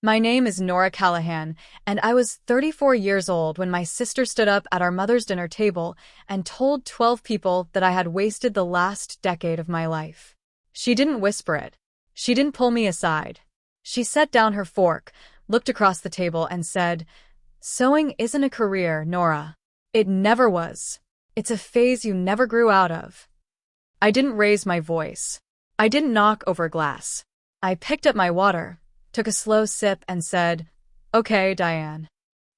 My name is Nora Callahan, and I was 34 years old when my sister stood up at our mother's dinner table and told 12 people that I had wasted the last decade of my life. She didn't whisper it. She didn't pull me aside. She set down her fork, looked across the table, and said, "Sewing isn't a career, Nora. It never was. It's a phase you never grew out of." I didn't raise my voice. I didn't knock over glass. I picked up my water, took a slow sip, and said, "Okay, Diane."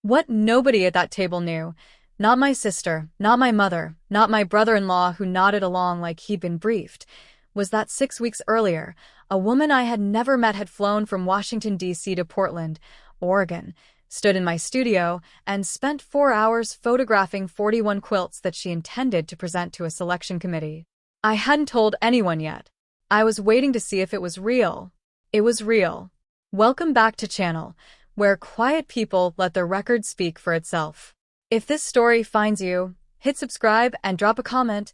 What nobody at that table knew, not my sister, not my mother, not my brother-in-law who nodded along like he'd been briefed, was that 6 weeks earlier, a woman I had never met had flown from Washington, D.C. to Portland, Oregon, stood in my studio, and spent 4 hours photographing 41 quilts that she intended to present to a selection committee. I hadn't told anyone yet. I was waiting to see if it was real. It was real. Welcome back to channel, where quiet people let their record speak for itself. If this story finds you, hit subscribe and drop a comment.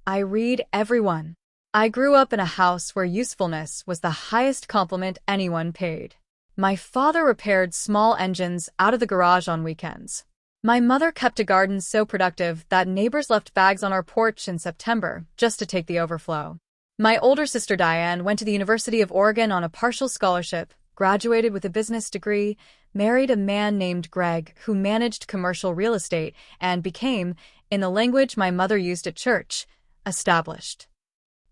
I read everyone. I grew up in a house where usefulness was the highest compliment anyone paid. My father repaired small engines out of the garage on weekends. My mother kept a garden so productive that neighbors left bags on our porch in September just to take the overflow. My older sister Diane went to the University of Oregon on a partial scholarship, graduated with a business degree, married a man named Greg who managed commercial real estate, and became, in the language my mother used at church, established.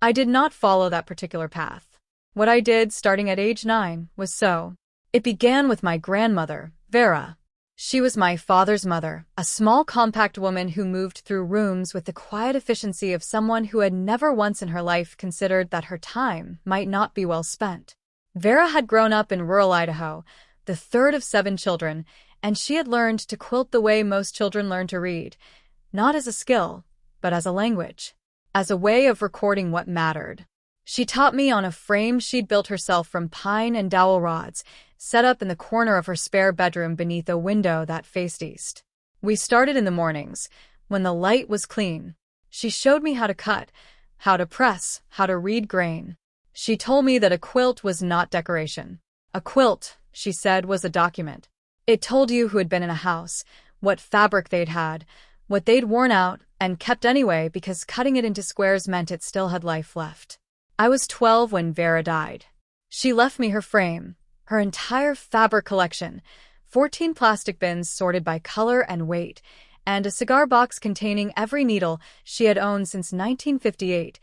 I did not follow that particular path. What I did starting at age 9 was sew. It began with my grandmother, Vera. She was my father's mother, a small compact woman who moved through rooms with the quiet efficiency of someone who had never once in her life considered that her time might not be well spent. Vera had grown up in rural Idaho, the third of 7 children, and she had learned to quilt the way most children learn to read, not as a skill, but as a language, as a way of recording what mattered. She taught me on a frame she'd built herself from pine and dowel rods, set up in the corner of her spare bedroom beneath a window that faced east. We started in the mornings, when the light was clean. She showed me how to cut, how to press, how to read grain. She told me that a quilt was not decoration. A quilt, she said, was a document. It told you who had been in a house, what fabric they'd had, what they'd worn out and kept anyway because cutting it into squares meant it still had life left. I was 12 when Vera died. She left me her frame, her entire fabric collection, 14 plastic bins sorted by color and weight, and a cigar box containing every needle she had owned since 1958,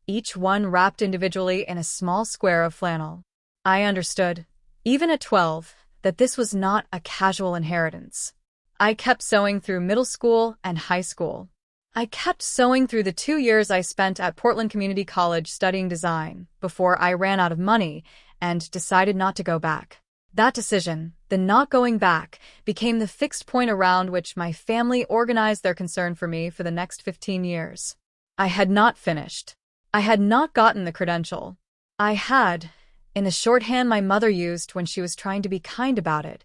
each one wrapped individually in a small square of flannel. I understood, even at 12, that this was not a casual inheritance. I kept sewing through middle school and high school. I kept sewing through the 2 years I spent at Portland Community College studying design before I ran out of money and decided not to go back. That decision, the not going back, became the fixed point around which my family organized their concern for me for the next 15 years. I had not finished. I had not gotten the credential. I had, in the shorthand my mother used when she was trying to be kind about it,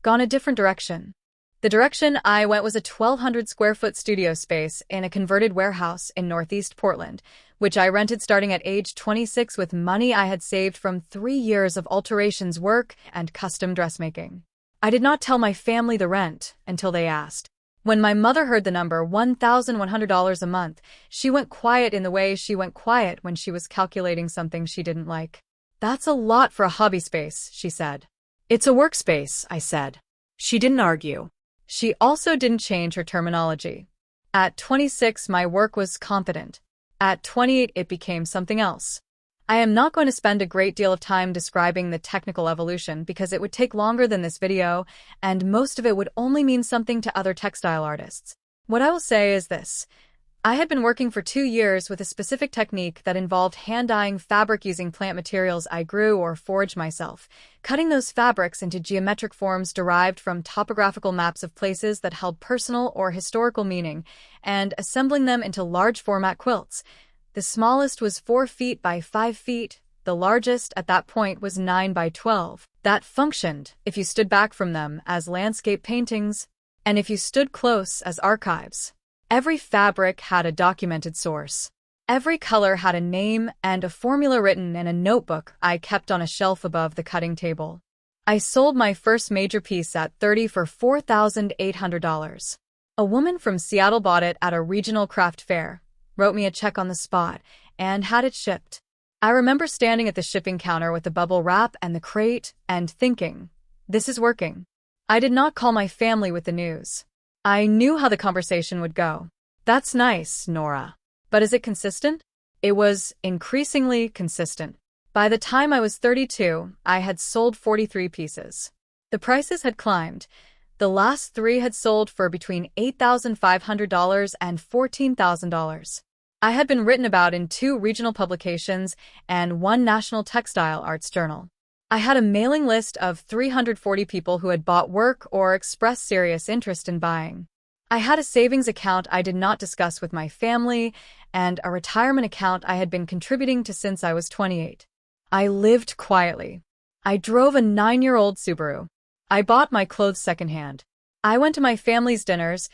gone a different direction. The direction I went was a 1,200 square foot studio space in a converted warehouse in Northeast Portland, which I rented starting at age 26 with money I had saved from 3 years of alterations work and custom dressmaking. I did not tell my family the rent until they asked. When my mother heard the number $1,100 a month, she went quiet in the way she went quiet when she was calculating something she didn't like. "That's a lot for a hobby space," she said. "It's a workspace," I said. She didn't argue. She also didn't change her terminology. At 26, my work was competent. At 28, it became something else. I am not going to spend a great deal of time describing the technical evolution because it would take longer than this video, and most of it would only mean something to other textile artists. What I will say is this. I had been working for 2 years with a specific technique that involved hand-dyeing fabric using plant materials I grew or foraged myself, cutting those fabrics into geometric forms derived from topographical maps of places that held personal or historical meaning, and assembling them into large-format quilts. The smallest was 4 feet by 5 feet, the largest at that point was 9 by 12. That functioned, if you stood back from them, as landscape paintings, and if you stood close, as archives. Every fabric had a documented source. Every color had a name and a formula written in a notebook I kept on a shelf above the cutting table. I sold my first major piece at 30 for $4,800. A woman from Seattle bought it at a regional craft fair, wrote me a check on the spot, and had it shipped. I remember standing at the shipping counter with the bubble wrap and the crate and thinking, this is working. I did not call my family with the news. I knew how the conversation would go. That's nice, Nora. But is it consistent? It was increasingly consistent. By the time I was 32, I had sold 43 pieces. The prices had climbed. The last 3 had sold for between $8,500 and $14,000. I had been written about in 2 regional publications and 1 national textile arts journal. I had a mailing list of 340 people who had bought work or expressed serious interest in buying. I had a savings account I did not discuss with my family and a retirement account I had been contributing to since I was 28. I lived quietly. I drove a 9-year-old Subaru. I bought my clothes secondhand. I went to my family's dinners,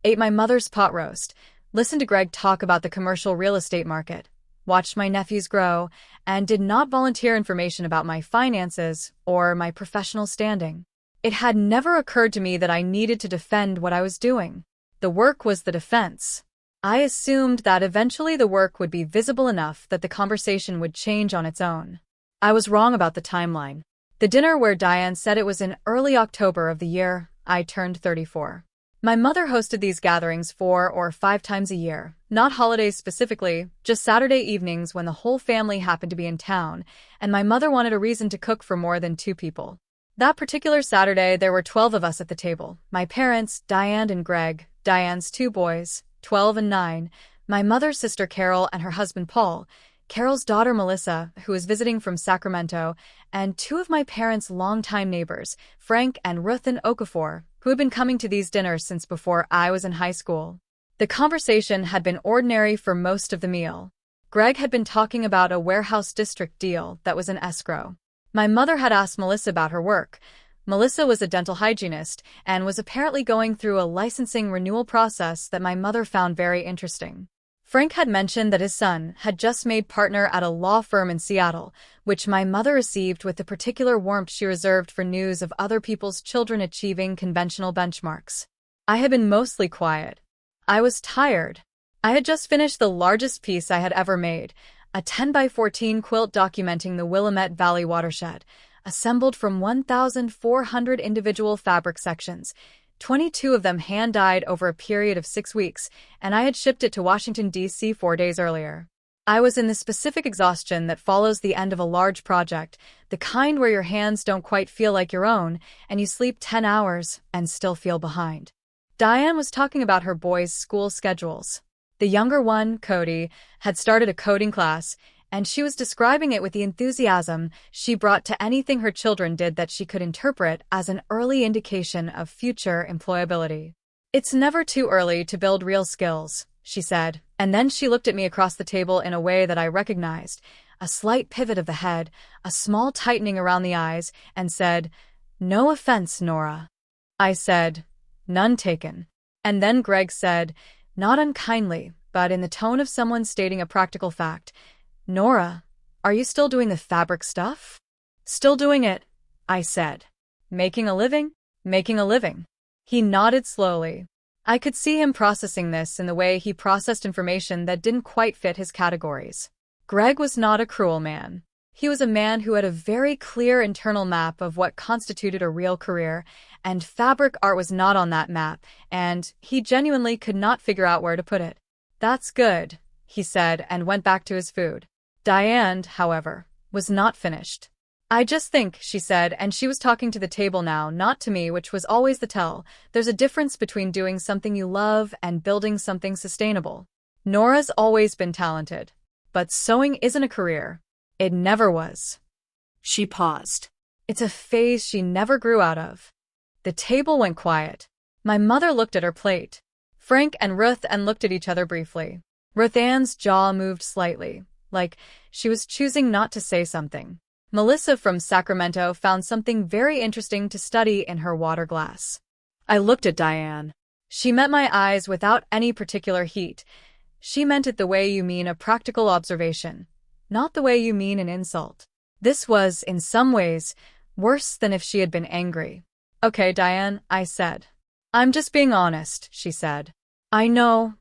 ate my mother's pot roast, listened to Greg talk about the commercial real estate market, watched my nephews grow, and did not volunteer information about my finances or my professional standing. It had never occurred to me that I needed to defend what I was doing. The work was the defense. I assumed that eventually the work would be visible enough that the conversation would change on its own. I was wrong about the timeline. The dinner where Diane said it was in early October of the year I turned 34. My mother hosted these gatherings 4 or 5 times a year, not holidays specifically, just Saturday evenings when the whole family happened to be in town, and my mother wanted a reason to cook for more than 2 people. That particular Saturday, there were 12 of us at the table. My parents, Diane and Greg, Diane's 2 boys, 12 and 9, my mother's sister Carol and her husband Paul, Carol's daughter Melissa, who was visiting from Sacramento, and 2 of my parents' longtime neighbors, Frank and Ruth in Okafor, who had been coming to these dinners since before I was in high school. The conversation had been ordinary for most of the meal. Greg had been talking about a warehouse district deal that was in escrow. My mother had asked Melissa about her work. Melissa was a dental hygienist and was apparently going through a licensing renewal process that my mother found very interesting. Frank had mentioned that his son had just made partner at a law firm in Seattle, which my mother received with the particular warmth she reserved for news of other people's children achieving conventional benchmarks. I had been mostly quiet. I was tired. I had just finished the largest piece I had ever made, a 10 by 14 quilt documenting the Willamette Valley watershed, assembled from 1,400 individual fabric sections. 22 of them hand-dyed over a period of 6 weeks, and I had shipped it to Washington, D.C. 4 days earlier. I was in the specific exhaustion that follows the end of a large project, the kind where your hands don't quite feel like your own, and you sleep 10 hours and still feel behind. Diane was talking about her boys' school schedules. The younger one, Cody, had started a coding class, and she was describing it with the enthusiasm she brought to anything her children did that she could interpret as an early indication of future employability. "It's never too early to build real skills," she said, and then she looked at me across the table in a way that I recognized, a slight pivot of the head, a small tightening around the eyes, and said, "No offense, Nora." I said, "None taken." And then Greg said, not unkindly, but in the tone of someone stating a practical fact, "Nora, are you still doing the fabric stuff?" "Still doing it," I said. "Making a living?" "Making a living." He nodded slowly. I could see him processing this in the way he processed information that didn't quite fit his categories. Greg was not a cruel man. He was a man who had a very clear internal map of what constituted a real career, and fabric art was not on that map, and he genuinely could not figure out where to put it. "That's good," he said, and went back to his food. Diane, however, was not finished. "I just think," she said, and she was talking to the table now, not to me, which was always the tell, "there's a difference between doing something you love and building something sustainable. Nora's always been talented, but sewing isn't a career. It never was." She paused. "It's a phase she never grew out of." The table went quiet. My mother looked at her plate. Frank and Ruth Ann looked at each other briefly. Ruth Ann's jaw moved slightly, like she was choosing not to say something. Melissa from Sacramento found something very interesting to study in her water glass. I looked at Diane. She met my eyes without any particular heat. She meant it the way you mean a practical observation, not the way you mean an insult. This was, in some ways, worse than if she had been angry. "Okay, Diane," I said. "I'm just being honest," she said. "I know,"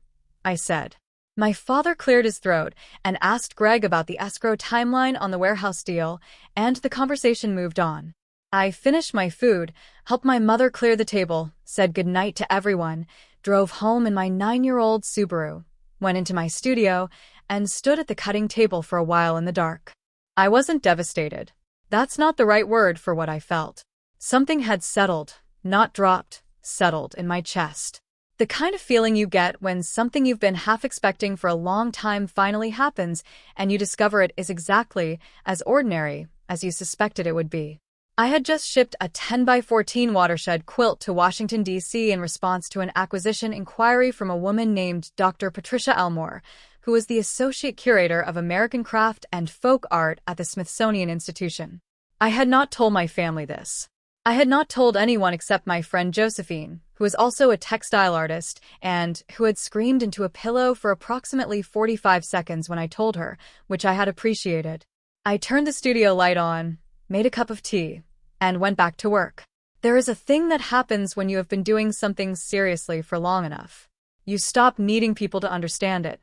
I said. My father cleared his throat and asked Greg about the escrow timeline on the warehouse deal, and the conversation moved on. I finished my food, helped my mother clear the table, said goodnight to everyone, drove home in my 9-year-old Subaru, went into my studio, and stood at the cutting table for a while in the dark. I wasn't devastated. That's not the right word for what I felt. Something had settled, not dropped, settled in my chest. The kind of feeling you get when something you've been half expecting for a long time finally happens and you discover it is exactly as ordinary as you suspected it would be. I had just shipped a 10 by 14 watershed quilt to Washington, D.C. in response to an acquisition inquiry from a woman named Dr. Patricia Elmore, who was the Associate Curator of American Craft and Folk Art at the Smithsonian Institution. I had not told my family this. I had not told anyone except my friend Josephine, who was also a textile artist and who had screamed into a pillow for approximately 45 seconds when I told her, which I had appreciated. I turned the studio light on, made a cup of tea, and went back to work. There is a thing that happens when you have been doing something seriously for long enough. You stop needing people to understand it.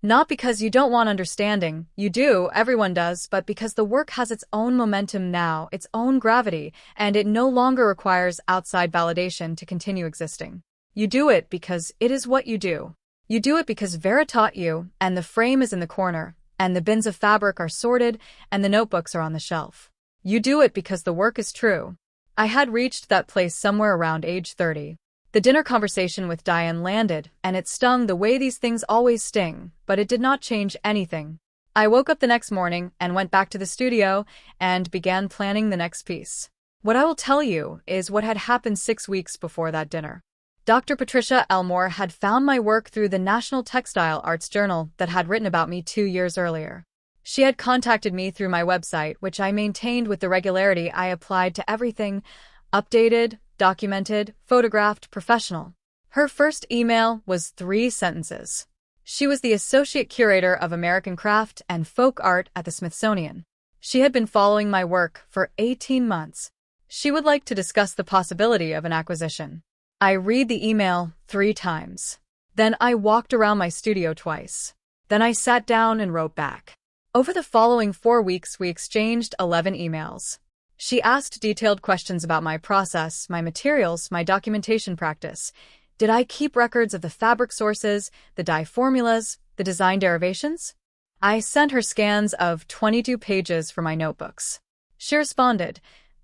Not because you don't want understanding, you do, everyone does, but because the work has its own momentum now, its own gravity, and it no longer requires outside validation to continue existing. You do it because it is what you do. You do it because Vera taught you, and the frame is in the corner, and the bins of fabric are sorted, and the notebooks are on the shelf. You do it because the work is true. I had reached that place somewhere around age 30. The dinner conversation with Diane landed, and it stung the way these things always sting, but it did not change anything. I woke up the next morning and went back to the studio and began planning the next piece. What I will tell you is what had happened 6 weeks before that dinner. Dr. Patricia Elmore had found my work through the National Textile Arts Journal that had written about me 2 years earlier. She had contacted me through my website, which I maintained with the regularity I applied to everything updated, documented, photographed, professional. Her first email was 3 sentences. She was the Associate Curator of American Craft and Folk Art at the Smithsonian. She had been following my work for 18 months. She would like to discuss the possibility of an acquisition. I read the email 3 times. Then I walked around my studio twice. Then I sat down and wrote back. Over the following 4 weeks, we exchanged 11 emails. She asked detailed questions about my process, my materials, my documentation practice. Did I keep records of the fabric sources, the dye formulas, the design derivations? I sent her scans of 22 pages for my notebooks. She responded,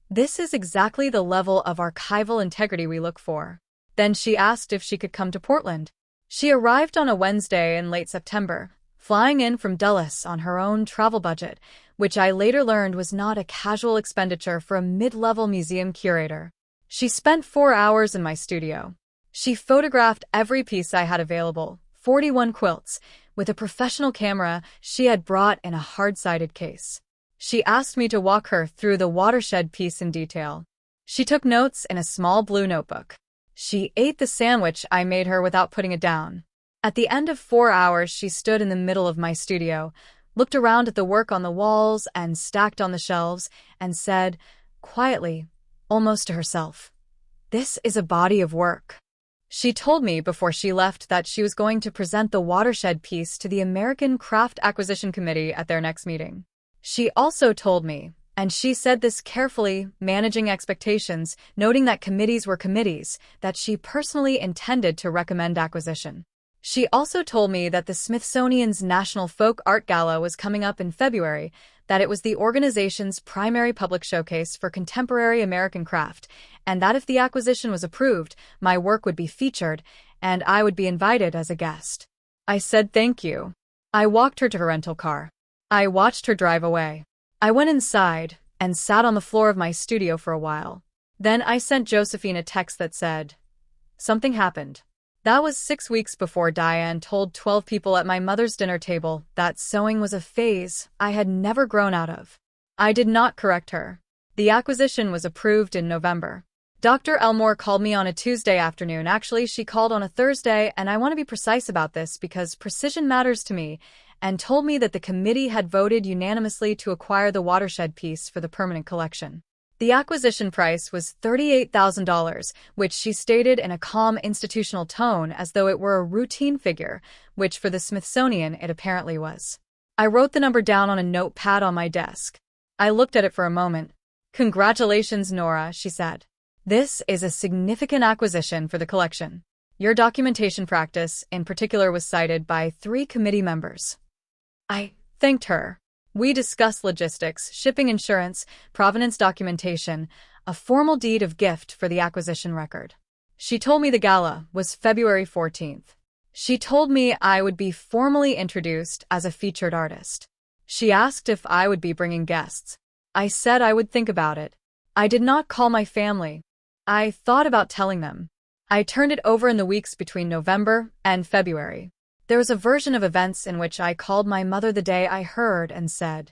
"This is exactly the level of archival integrity we look for." Then she asked if she could come to Portland. She arrived on a Wednesday in late September, flying in from Dulles on her own travel budget, which I later learned was not a casual expenditure for a mid-level museum curator. She spent 4 hours in my studio. She photographed every piece I had available, 41 quilts, with a professional camera she had brought in a hard-sided case. She asked me to walk her through the watershed piece in detail. She took notes in a small blue notebook. She ate the sandwich I made her without putting it down. At the end of 4 hours, she stood in the middle of my studio, looked around at the work on the walls and stacked on the shelves, and said, quietly, almost to herself, "This is a body of work." She told me before she left that she was going to present the watershed piece to the American Craft Acquisition Committee at their next meeting. She also told me, and she said this carefully, managing expectations, noting that committees were committees, that she personally intended to recommend acquisition. She also told me that the Smithsonian's National Folk Art Gala was coming up in February, that it was the organization's primary public showcase for contemporary American craft, and that if the acquisition was approved, my work would be featured, and I would be invited as a guest. I said thank you. I walked her to her rental car. I watched her drive away. I went inside and sat on the floor of my studio for a while. Then I sent Josephine a text that said, "Something happened." That was 6 weeks before Diane told 12 people at my mother's dinner table that sewing was a phase I had never grown out of. I did not correct her. The acquisition was approved in November. Dr. Elmore called me on a Tuesday afternoon. Actually, she called on a Thursday, and I want to be precise about this because precision matters to me, and told me that the committee had voted unanimously to acquire the watershed piece for the permanent collection. The acquisition price was $38,000, which she stated in a calm institutional tone as though it were a routine figure, which for the Smithsonian it apparently was. I wrote the number down on a notepad on my desk. I looked at it for a moment. "Congratulations, Nora," she said. "This is a significant acquisition for the collection. Your documentation practice, in particular, was cited by 3 committee members." I thanked her. We discussed logistics, shipping insurance, provenance documentation, a formal deed of gift for the acquisition record. She told me the gala was February 14th. She told me I would be formally introduced as a featured artist. She asked if I would be bringing guests. I said I would think about it. I did not call my family. I thought about telling them. I turned it over in the weeks between November and February. There was a version of events in which I called my mother the day I heard and said,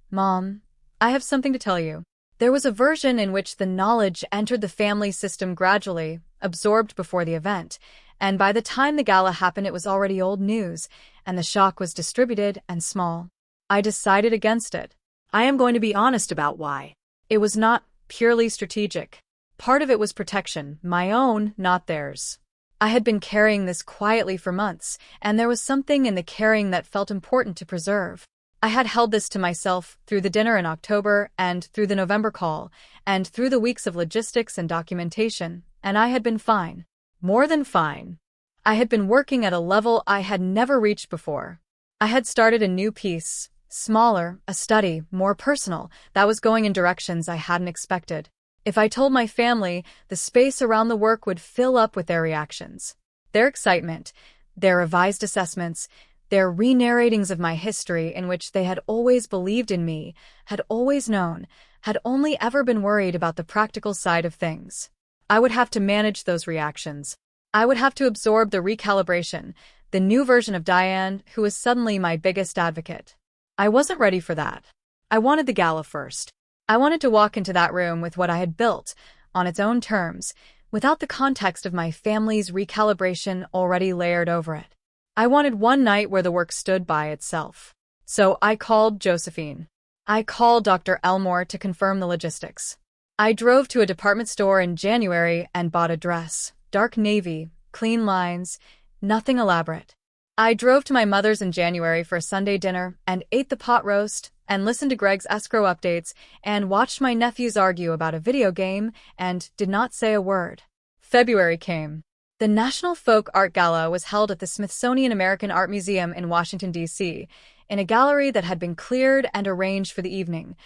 "Mom, I have something to tell you." There was a version in which the knowledge entered the family system gradually, absorbed before the event, and by the time the gala happened it was already old news, and the shock was distributed and small. I decided against it. I am going to be honest about why. It was not purely strategic. Part of it was protection, my own, not theirs. I had been carrying this quietly for months, and there was something in the carrying that felt important to preserve. I had held this to myself through the dinner in October and through the November call, and through the weeks of logistics and documentation, and I had been fine. More than fine. I had been working at a level I had never reached before. I had started a new piece, smaller, a study, more personal, that was going in directions I hadn't expected. If I told my family, the space around the work would fill up with their reactions. Their excitement, their revised assessments, their re-narratings of my history in which they had always believed in me, had always known, had only ever been worried about the practical side of things. I would have to manage those reactions. I would have to absorb the recalibration, the new version of Diane, who was suddenly my biggest advocate. I wasn't ready for that. I wanted the gala first. I wanted to walk into that room with what I had built, on its own terms, without the context of my family's recalibration already layered over it. I wanted one night where the work stood by itself. So I called Josephine. I called Dr. Elmore to confirm the logistics. I drove to a department store in January and bought a dress, dark navy, clean lines, nothing elaborate. I drove to my mother's in January for a Sunday dinner and ate the pot roast, and listened to Greg's escrow updates, and watched my nephews argue about a video game, and did not say a word. February came. The National Folk Art Gala was held at the Smithsonian American Art Museum in Washington, D.C., in a gallery that had been cleared and arranged for the evening.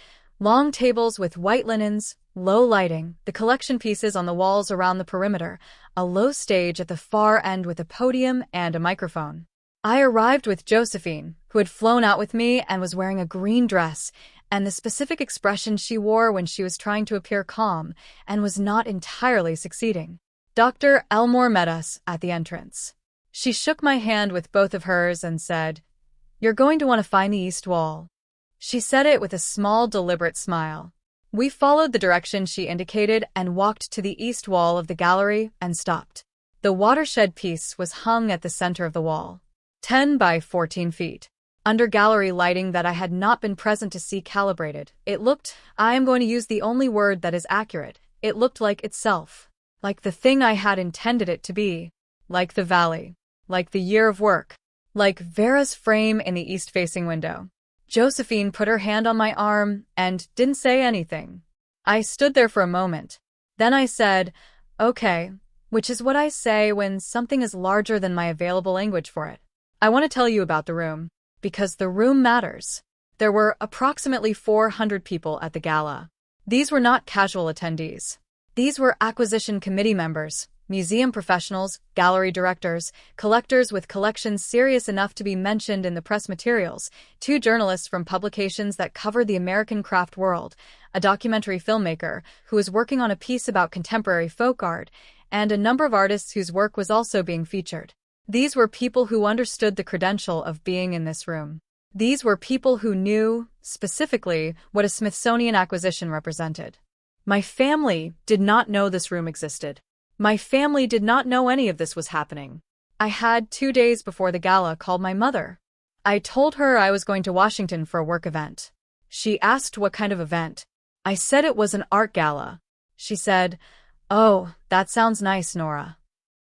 Long tables with white linens, low lighting, the collection pieces on the walls around the perimeter, a low stage at the far end with a podium and a microphone. I arrived with Josephine, who had flown out with me and was wearing a green dress, and the specific expression she wore when she was trying to appear calm and was not entirely succeeding. Dr. Elmore met us at the entrance. She shook my hand with both of hers and said, "You're going to want to find the east wall." She said it with a small, deliberate smile. We followed the direction she indicated and walked to the east wall of the gallery and stopped. The watershed piece was hung at the center of the wall. 10 by 14 feet. Under gallery lighting that I had not been present to see calibrated, it looked, I am going to use the only word that is accurate, it looked like itself. Like the thing I had intended it to be. Like the valley. Like the year of work. Like Vera's frame in the east-facing window. Josephine put her hand on my arm and didn't say anything. I stood there for a moment. Then I said, "Okay," which is what I say when something is larger than my available language for it. "I want to tell you about the room, because the room matters." There were approximately 400 people at the gala. These were not casual attendees. These were acquisition committee members, museum professionals, gallery directors, collectors with collections serious enough to be mentioned in the press materials, 2 journalists from publications that covered the American craft world, a documentary filmmaker who was working on a piece about contemporary folk art, and a number of artists whose work was also being featured. These were people who understood the credential of being in this room. These were people who knew, specifically, what a Smithsonian acquisition represented. My family did not know this room existed. My family did not know any of this was happening. I had 2 days before the gala called my mother. I told her I was going to Washington for a work event. She asked what kind of event. I said it was an art gala. She said, "Oh, that sounds nice, Nora."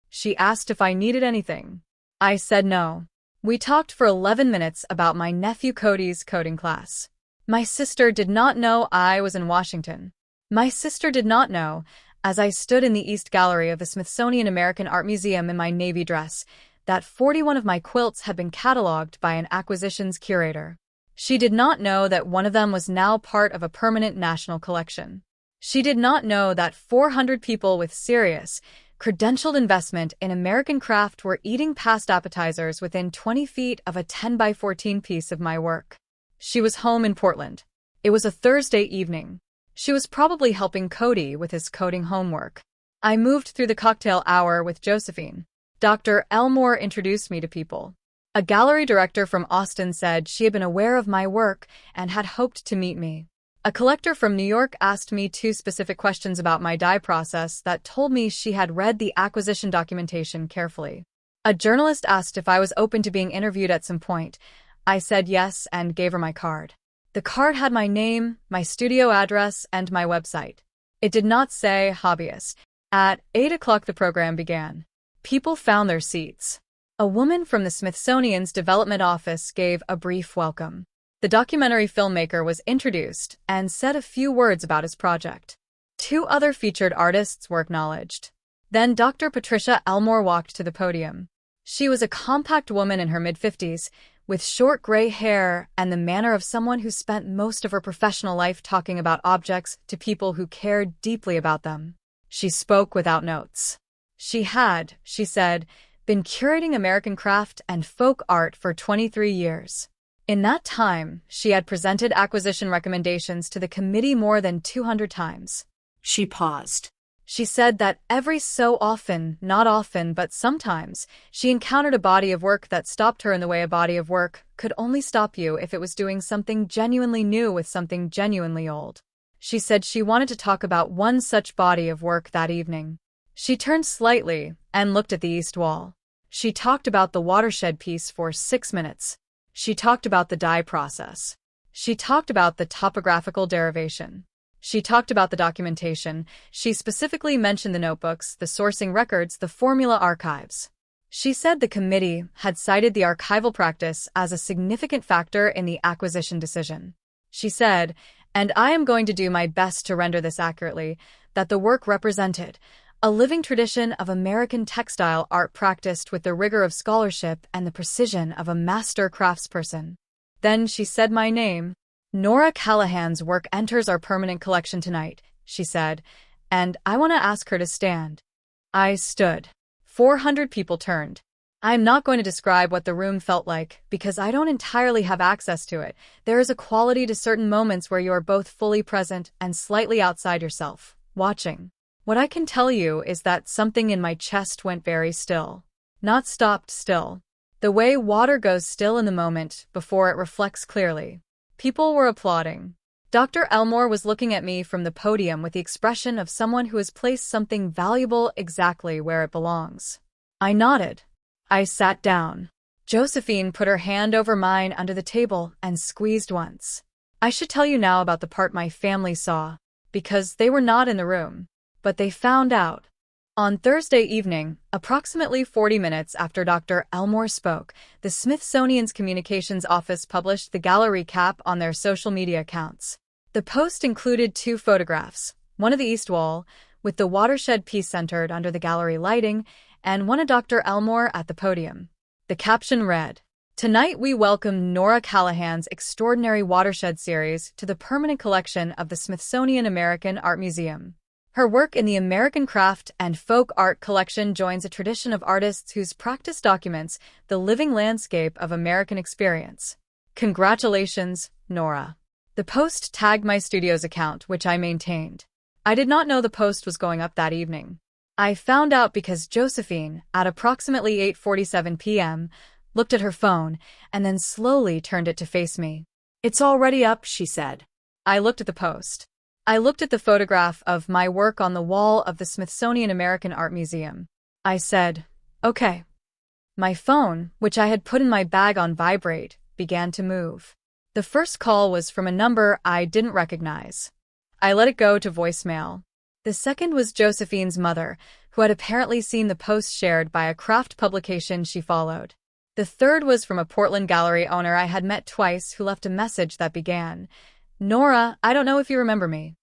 She asked if I needed anything. I said no. We talked for 11 minutes about my nephew Cody's coding class. My sister did not know I was in Washington. My sister did not know, as I stood in the East Gallery of the Smithsonian American Art Museum in my navy dress, that 41 of my quilts had been cataloged by an acquisitions curator. She did not know that one of them was now part of a permanent national collection. She did not know that 400 people with serious, credentialed investment in American craft were eating past appetizers within 20 feet of a 10 by 14 piece of my work. She was home in Portland. It was a Thursday evening. She was probably helping Cody with his coding homework. I moved through the cocktail hour with Josephine. Dr. Elmore introduced me to people. A gallery director from Austin said she had been aware of my work and had hoped to meet me. A collector from New York asked me 2 specific questions about my dye process that told me she had read the acquisition documentation carefully. A journalist asked if I was open to being interviewed at some point. I said yes and gave her my card. The card had my name, my studio address, and my website. It did not say hobbyist. At 8 o'clock the program began. People found their seats. A woman from the Smithsonian's Development Office gave a brief welcome. The documentary filmmaker was introduced and said a few words about his project. 2 other featured artists were acknowledged. Then Dr. Patricia Elmore walked to the podium. She was a compact woman in her mid-50s, with short gray hair and the manner of someone who spent most of her professional life talking about objects to people who cared deeply about them. She spoke without notes. She had, she said, been curating American craft and folk art for 23 years. In that time, she had presented acquisition recommendations to the committee more than 200 times. She paused. She said that every so often, not often, but sometimes, she encountered a body of work that stopped her in the way a body of work could only stop you if it was doing something genuinely new with something genuinely old. She said she wanted to talk about one such body of work that evening. She turned slightly and looked at the east wall. She talked about the watershed piece for 6 minutes. She talked about the dye process. She talked about the topographical derivation. She talked about the documentation. She specifically mentioned the notebooks, the sourcing records, the formula archives. She said the committee had cited the archival practice as a significant factor in the acquisition decision. She said, and I am going to do my best to render this accurately, that the work represented a living tradition of American textile art practiced with the rigor of scholarship and the precision of a master craftsperson. Then she said my name. Nora Callahan's work enters our permanent collection tonight, she said, and I want to ask her to stand. I stood. 400 people turned. I'm not going to describe what the room felt like, because I don't entirely have access to it. There is a quality to certain moments where you are both fully present and slightly outside yourself, watching. What I can tell you is that something in my chest went very still. Not stopped still. The way water goes still in the moment before it reflects clearly. People were applauding. Dr. Elmore was looking at me from the podium with the expression of someone who has placed something valuable exactly where it belongs. I nodded. I sat down. Josephine put her hand over mine under the table and squeezed once. I should tell you now about the part my family saw, because they were not in the room, but they found out. On Thursday evening, approximately 40 minutes after Dr. Elmore spoke, the Smithsonian's Communications Office published the gala recap on their social media accounts. The post included 2 photographs, one of the east wall, with the watershed piece centered under the gallery lighting, and one of Dr. Elmore at the podium. The caption read, "Tonight we welcome Nora Callahan's extraordinary watershed series to the permanent collection of the Smithsonian American Art Museum. Her work in the American Craft and Folk Art collection joins a tradition of artists whose practice documents the living landscape of American experience. Congratulations, Nora." The post tagged my studio's account, which I maintained. I did not know the post was going up that evening. I found out because Josephine, at approximately 8:47 p.m., looked at her phone and then slowly turned it to face me. "It's already up," she said. I looked at the post. I looked at the photograph of my work on the wall of the Smithsonian American Art Museum. I said, "Okay." My phone, which I had put in my bag on vibrate, began to move. The first call was from a number I didn't recognize. I let it go to voicemail. The second was Josephine's mother, who had apparently seen the post shared by a craft publication she followed. The third was from a Portland gallery owner I had met twice who left a message that began, "Nora, I don't know if you remember me."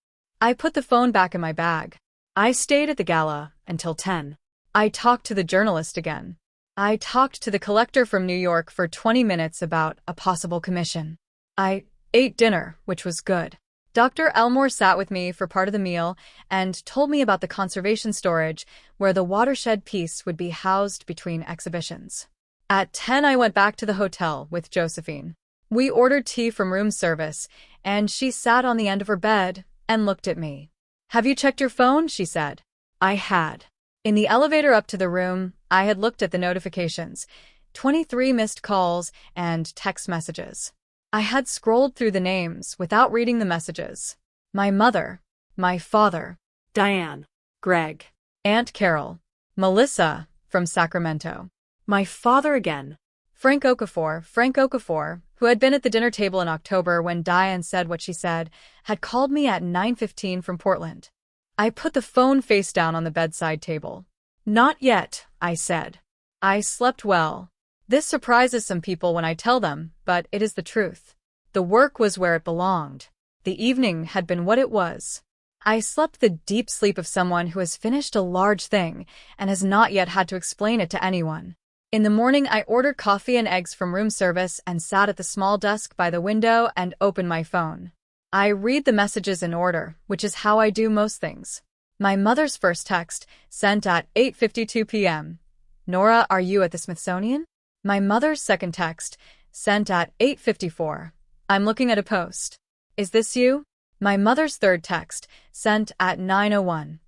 I put the phone back in my bag. I stayed at the gala until 10. I talked to the journalist again. I talked to the collector from New York for 20 minutes about a possible commission. I ate dinner, which was good. Dr. Elmore sat with me for part of the meal and told me about the conservation storage where the watershed piece would be housed between exhibitions. At 10, I went back to the hotel with Josephine. We ordered tea from room service, and she sat on the end of her bed and looked at me. "Have you checked your phone?" she said. I had. In the elevator up to the room, I had looked at the notifications, 23 missed calls and text messages. I had scrolled through the names without reading the messages. My mother, my father, Diane, Greg, Aunt Carol, Melissa from Sacramento, my father again, Frank Okafor, who had been at the dinner table in October when Diane said what she said, had called me at 9:15 from Portland. I put the phone face down on the bedside table. "Not yet," I said. I slept well. This surprises some people when I tell them, but it is the truth. The work was where it belonged. The evening had been what it was. I slept the deep sleep of someone who has finished a large thing and has not yet had to explain it to anyone. In the morning, I ordered coffee and eggs from room service and sat at the small desk by the window and opened my phone. I read the messages in order, which is how I do most things. My mother's first text, sent at 8:52 p.m. "Nora, are you at the Smithsonian?" My mother's second text, sent at 8:54. "I'm looking at a post. Is this you?" My mother's third text, sent at 9:01.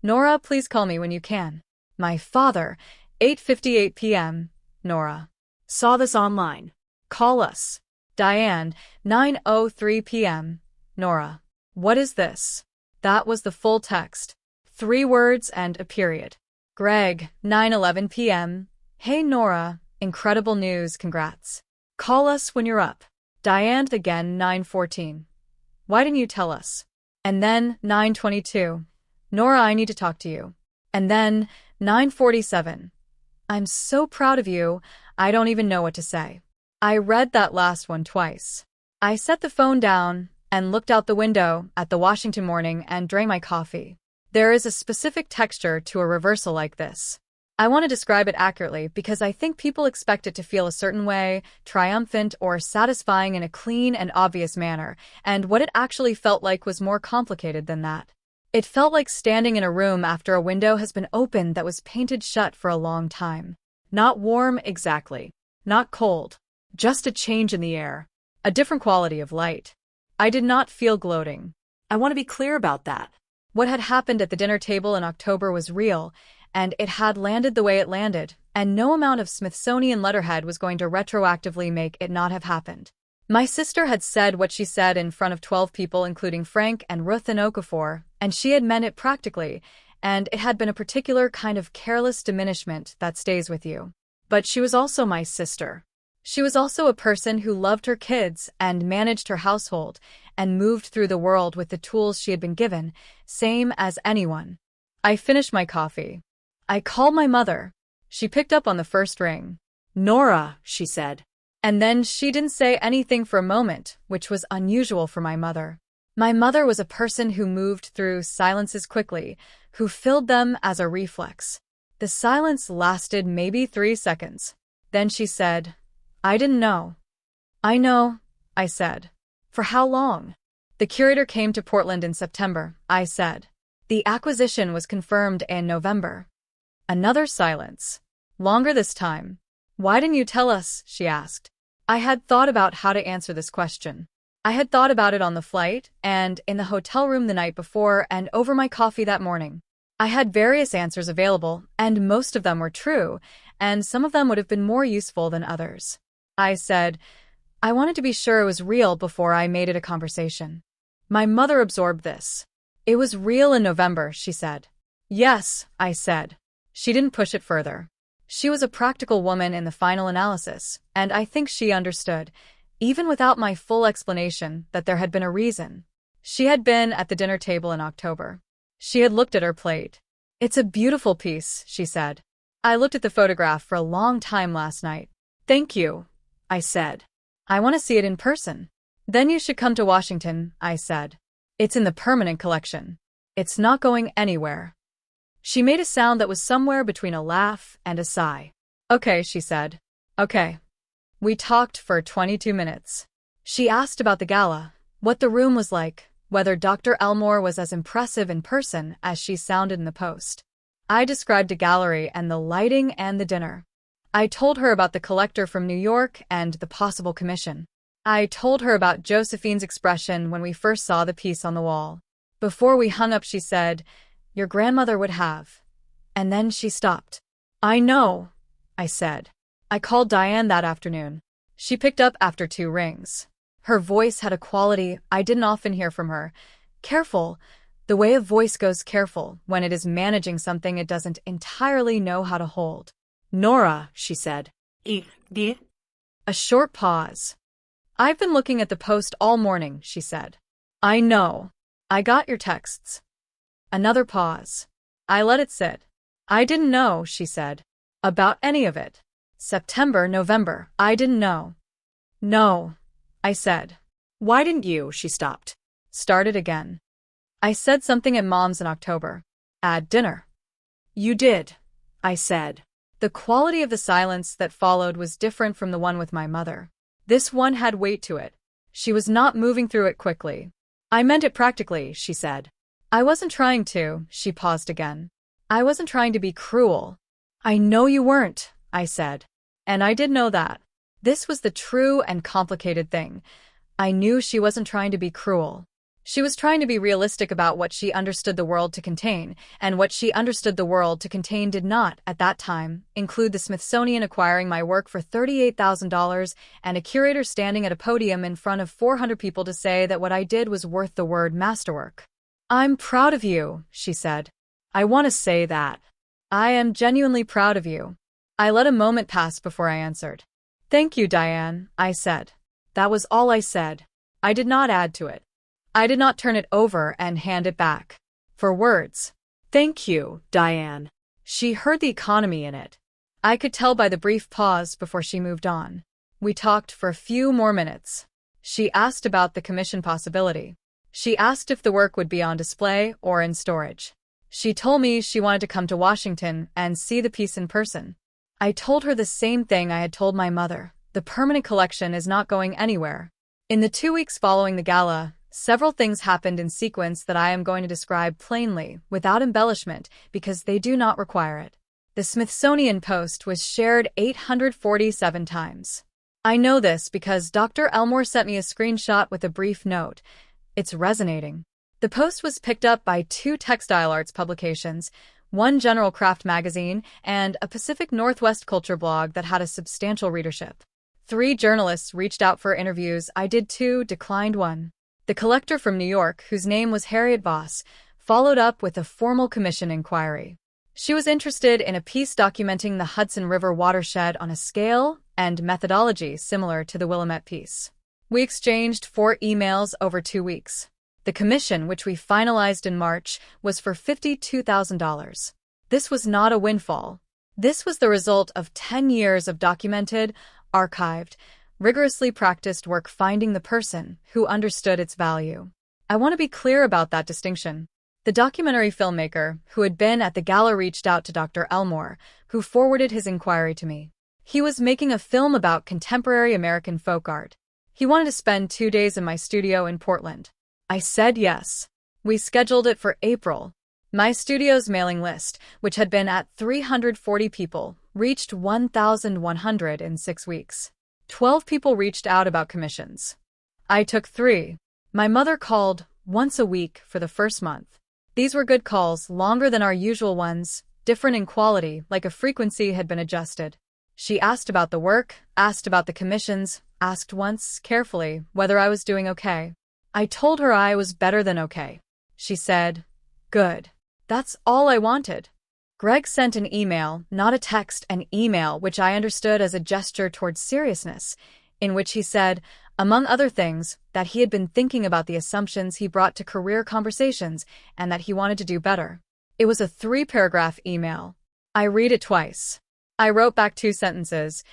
"Nora, please call me when you can." My father, 8:58 p.m. "Nora, saw this online. Call us." Diane, 9:03 p.m. "Nora, what is this?" That was the full text. 3 words and a period. Greg, 9:11 p.m. "Hey Nora, incredible news, congrats. Call us when you're up." Diane again, 9:14. "Why didn't you tell us?" And then 9:22. "Nora, I need to talk to you." And then 9:47. "I'm so proud of you, I don't even know what to say." I read that last one twice. I set the phone down and looked out the window at the Washington morning and drank my coffee. There is a specific texture to a reversal like this. I want to describe it accurately because I think people expect it to feel a certain way, triumphant or satisfying in a clean and obvious manner, and what it actually felt like was more complicated than that. It felt like standing in a room after a window has been opened that was painted shut for a long time. Not warm exactly, not cold, just a change in the air, a different quality of light. I did not feel gloating. I want to be clear about that. What had happened at the dinner table in October was real, and it had landed the way it landed, and no amount of Smithsonian letterhead was going to retroactively make it not have happened. My sister had said what she said in front of 12 people, including Frank and Ruth and Okafor, and she had meant it practically, and it had been a particular kind of careless diminishment that stays with you. But she was also my sister. She was also a person who loved her kids and managed her household and moved through the world with the tools she had been given, same as anyone. I finished my coffee. I called my mother. She picked up on the first ring. "Nora," she said. And then she didn't say anything for a moment, which was unusual for my mother. My mother was a person who moved through silences quickly, who filled them as a reflex. The silence lasted maybe 3 seconds. Then she said, "I didn't know." "I know," I said. "For how long?" "The curator came to Portland in September," I said. "The acquisition was confirmed in November." Another silence. Longer this time. "Why didn't you tell us?" she asked. I had thought about how to answer this question. I had thought about it on the flight, and in the hotel room the night before, and over my coffee that morning. I had various answers available, and most of them were true, and some of them would have been more useful than others. I said, I wanted to be sure it was real before I made it a conversation. My mother absorbed this. "It was real in November," she said. "Yes," I said. She didn't push it further. She was a practical woman in the final analysis, and I think she understood, even without my full explanation, that there had been a reason. She had been at the dinner table in October. She had looked at her plate. "It's a beautiful piece," she said. "I looked at the photograph for a long time last night." "Thank you," I said. "I want to see it in person." "Then you should come to Washington," I said. "It's in the permanent collection. It's not going anywhere." She made a sound that was somewhere between a laugh and a sigh. "Okay," she said. "Okay." We talked for 22 minutes. She asked about the gala, what the room was like, whether Dr. Elmore was as impressive in person as she sounded in the post. I described the gallery and the lighting and the dinner. I told her about the collector from New York and the possible commission. I told her about Josephine's expression when we first saw the piece on the wall. Before we hung up, she said, "Your grandmother would have." And then she stopped. "I know," I said. I called Diane that afternoon. She picked up after 2 rings. Her voice had a quality I didn't often hear from her. Careful, the way a voice goes careful when it is managing something it doesn't entirely know how to hold. "Nora," she said. A short pause. "I've been looking at the post all morning," she said. "I know. I got your texts." Another pause. I let it sit. "I didn't know," she said. "About any of it. September, November, I didn't know." "No," I said. "Why didn't you?" She stopped. Started again. "I said something at Mom's in October. At dinner." "You did," I said. The quality of the silence that followed was different from the one with my mother. This one had weight to it. She was not moving through it quickly. "I meant it practically," she said. "I wasn't trying to." She paused again. "I wasn't trying to be cruel." "I know you weren't," I said. And I did know that. This was the true and complicated thing. I knew she wasn't trying to be cruel. She was trying to be realistic about what she understood the world to contain, and what she understood the world to contain did not, at that time, include the Smithsonian acquiring my work for $38,000 and a curator standing at a podium in front of 400 people to say that what I did was worth the word masterwork. "I'm proud of you," she said. "I want to say that. I am genuinely proud of you." I let a moment pass before I answered. "Thank you, Diane," I said. That was all I said. I did not add to it. I did not turn it over and hand it back. For words. "Thank you, Diane." She heard the economy in it. I could tell by the brief pause before she moved on. We talked for a few more minutes. She asked about the commission possibility. She asked if the work would be on display or in storage. She told me she wanted to come to Washington and see the piece in person. I told her the same thing I had told my mother. The permanent collection is not going anywhere. In the 2 weeks following the gala, several things happened in sequence that I am going to describe plainly, without embellishment, because they do not require it. The Smithsonian post was shared 847 times. I know this because Dr. Elmore sent me a screenshot with a brief note. It's resonating. The post was picked up by 2 textile arts publications, 1 general craft magazine, and a Pacific Northwest culture blog that had a substantial readership. 3 journalists reached out for interviews. I did 2, declined 1. The collector from New York, whose name was Harriet Voss, followed up with a formal commission inquiry. She was interested in a piece documenting the Hudson River watershed on a scale and methodology similar to the Willamette piece. We exchanged 4 emails over 2 weeks. The commission, which we finalized in March, was for $52,000. This was not a windfall. This was the result of 10 years of documented, archived, rigorously practiced work finding the person who understood its value. I want to be clear about that distinction. The documentary filmmaker who had been at the gala reached out to Dr. Elmore, who forwarded his inquiry to me. He was making a film about contemporary American folk art. He wanted to spend 2 days in my studio in Portland. I said yes. We scheduled it for April. My studio's mailing list, which had been at 340 people, reached 1,100 in 6 weeks. 12 people reached out about commissions. I took 3. My mother called once a week for the first month. These were good calls, longer than our usual ones, different in quality, like a frequency had been adjusted. She asked about the work, asked about the commissions, asked once, carefully, whether I was doing okay. I told her I was better than okay. She said, "Good. That's all I wanted." Greg sent an email, not a text, an email which I understood as a gesture towards seriousness, in which he said, Among other things, that he had been thinking about the assumptions he brought to career conversations and that he wanted to do better. It was a 3-paragraph email. I read it twice. I wrote back 2 sentences.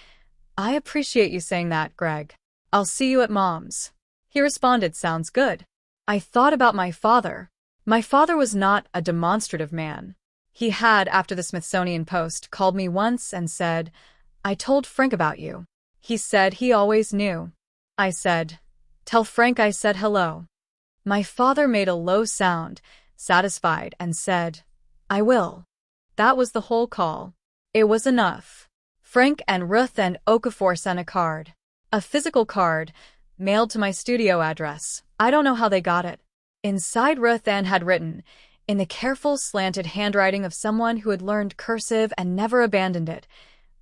I appreciate you saying that, Greg. I'll see you at Mom's. He responded, sounds good. I thought about my father. My father was not a demonstrative man. He had, after the Smithsonian Post, called me once and said, I told Frank about you. He said he always knew. I said, tell Frank I said hello. My father made a low sound, satisfied, and said, I will. That was the whole call. It was enough. Frank and Ruth and Okafor sent a card. A physical card, mailed to my studio address. I don't know how they got it. Inside, Ruth Ann had written, in the careful, slanted handwriting of someone who had learned cursive and never abandoned it,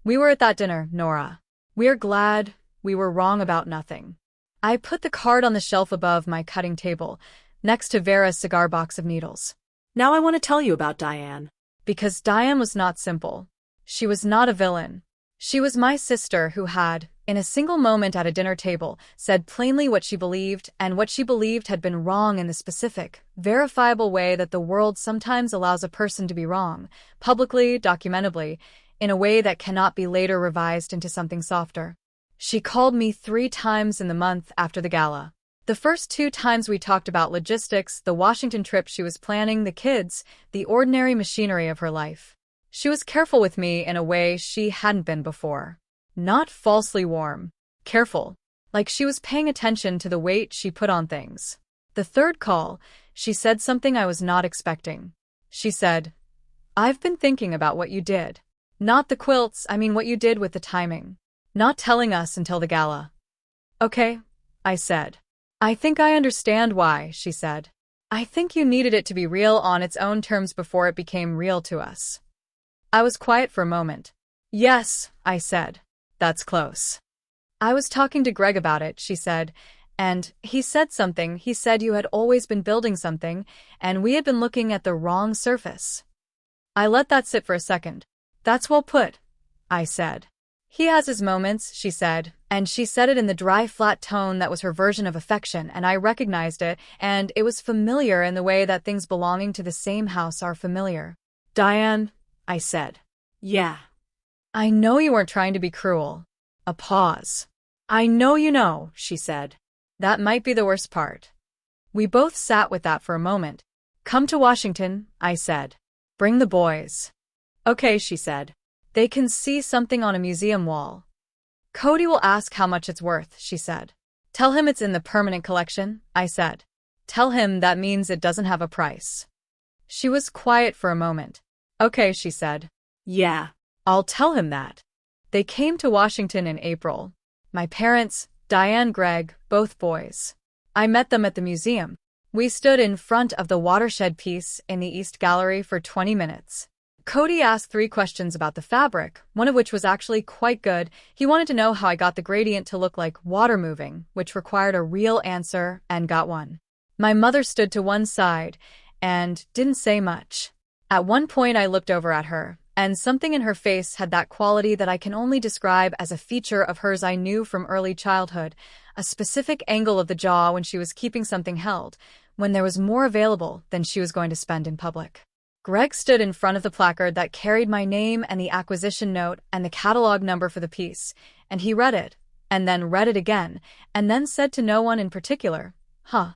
we were at that dinner, Nora. We're glad we were wrong about nothing. I put the card on the shelf above my cutting table, next to Vera's cigar box of needles. Now I want to tell you about Diane. Because Diane was not simple. She was not a villain. She was my sister who had, in a single moment at a dinner table, said plainly what she believed, and what she believed had been wrong in the specific, verifiable way that the world sometimes allows a person to be wrong, publicly, documentably, in a way that cannot be later revised into something softer. She called me 3 times in the month after the gala. The first 2 times we talked about logistics, the Washington trip she was planning, the kids, the ordinary machinery of her life. She was careful with me in a way she hadn't been before. Not falsely warm. Careful. Like she was paying attention to the weight she put on things. The 3rd call, she said something I was not expecting. She said, I've been thinking about what you did. Not the quilts, I mean what you did with the timing. Not telling us until the gala. Okay, I said. I think I understand why, she said. I think you needed it to be real on its own terms before it became real to us. I was quiet for a moment. Yes, I said. That's close. I was talking to Greg about it, she said, and he said something. He said you had always been building something, and we had been looking at the wrong surface. I let that sit for a second. That's well put, I said. He has his moments, she said, and she said it in the dry, flat tone that was her version of affection, and I recognized it, and it was familiar in the way that things belonging to the same house are familiar. Diane, I said. Yeah. I know you weren't trying to be cruel. A pause. I know you know, she said. That might be the worst part. We both sat with that for a moment. Come to Washington, I said. Bring the boys. Okay, she said. They can see something on a museum wall. Cody will ask how much it's worth, she said. Tell him it's in the permanent collection, I said. Tell him that means it doesn't have a price. She was quiet for a moment. Okay, she said. Yeah, I'll tell him that. They came to Washington in April. My parents, Diane, Greg, both boys. I met them at the museum. We stood in front of the watershed piece in the East Gallery for 20 minutes. Cody asked 3 questions about the fabric, one of which was actually quite good. He wanted to know how I got the gradient to look like water moving, which required a real answer, and got one. My mother stood to one side and didn't say much. At one point I looked over at her, and something in her face had that quality that I can only describe as a feature of hers I knew from early childhood, a specific angle of the jaw when she was keeping something held, when there was more available than she was going to spend in public. Greg stood in front of the placard that carried my name and the acquisition note and the catalog number for the piece, and he read it, and then read it again, and then said to no one in particular, Huh.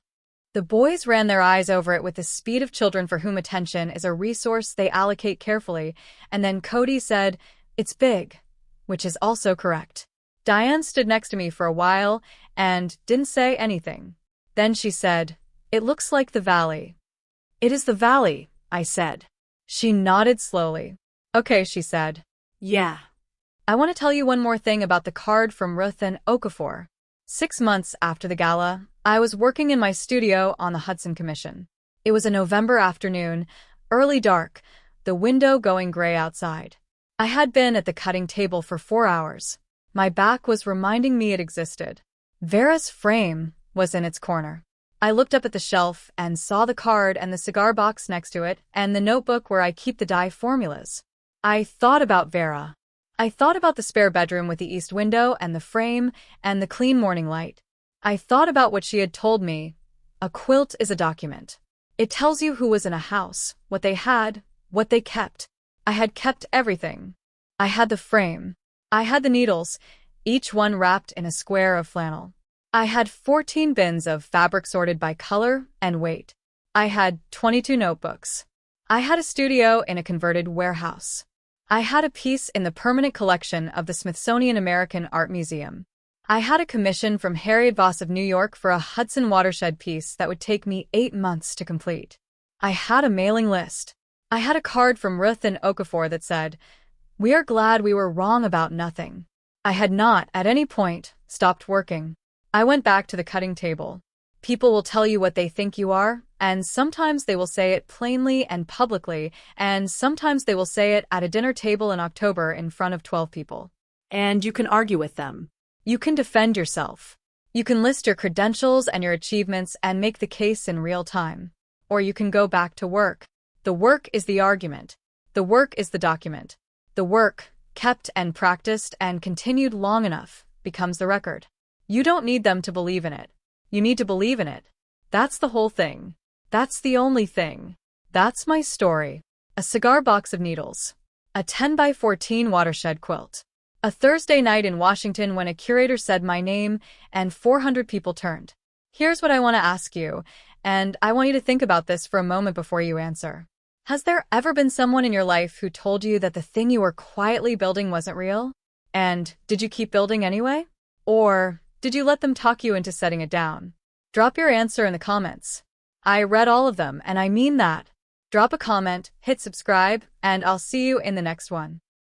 The boys ran their eyes over it with the speed of children for whom attention is a resource they allocate carefully, and then Cody said, It's big, which is also correct. Diane stood next to me for a while and didn't say anything. Then she said, It looks like the valley. It is the valley, I said. She nodded slowly. Okay, she said. Yeah. I want to tell you one more thing about the card from Ruth and Okafor. 6 months after the gala, I was working in my studio on the Hudson Commission. It was a November afternoon, early dark, the window going gray outside. I had been at the cutting table for 4 hours. My back was reminding me it existed. Vera's frame was in its corner. I looked up at the shelf and saw the card and the cigar box next to it and the notebook where I keep the dye formulas. I thought about Vera. I thought about the spare bedroom with the east window and the frame and the clean morning light. I thought about what she had told me. A quilt is a document. It tells you who was in a house, what they had, what they kept. I had kept everything. I had the frame. I had the needles, each one wrapped in a square of flannel. I had 14 bins of fabric sorted by color and weight. I had 22 notebooks. I had a studio in a converted warehouse. I had a piece in the permanent collection of the Smithsonian American Art Museum. I had a commission from Harriet Voss of New York for a Hudson watershed piece that would take me 8 months to complete. I had a mailing list. I had a card from Ruth in Okafor that said, "We are glad we were wrong about nothing." I had not, at any point, stopped working. I went back to the cutting table. People will tell you what they think you are, and sometimes they will say it plainly and publicly, and sometimes they will say it at a dinner table in October in front of 12 people. And you can argue with them. You can defend yourself. You can list your credentials and your achievements and make the case in real time. Or you can go back to work. The work is the argument. The work is the document. The work, kept and practiced and continued long enough, becomes the record. You don't need them to believe in it. You need to believe in it. That's the whole thing. That's the only thing. That's my story. A cigar box of needles. A 10 by 14 watershed quilt. A Thursday night in Washington when a curator said my name and 400 people turned. Here's what I want to ask you, and I want you to think about this for a moment before you answer. Has there ever been someone in your life who told you that the thing you were quietly building wasn't real? And did you keep building anyway? Or did you let them talk you into setting it down? Drop your answer in the comments. I read all of them, and I mean that. Drop a comment, hit subscribe, and I'll see you in the next one.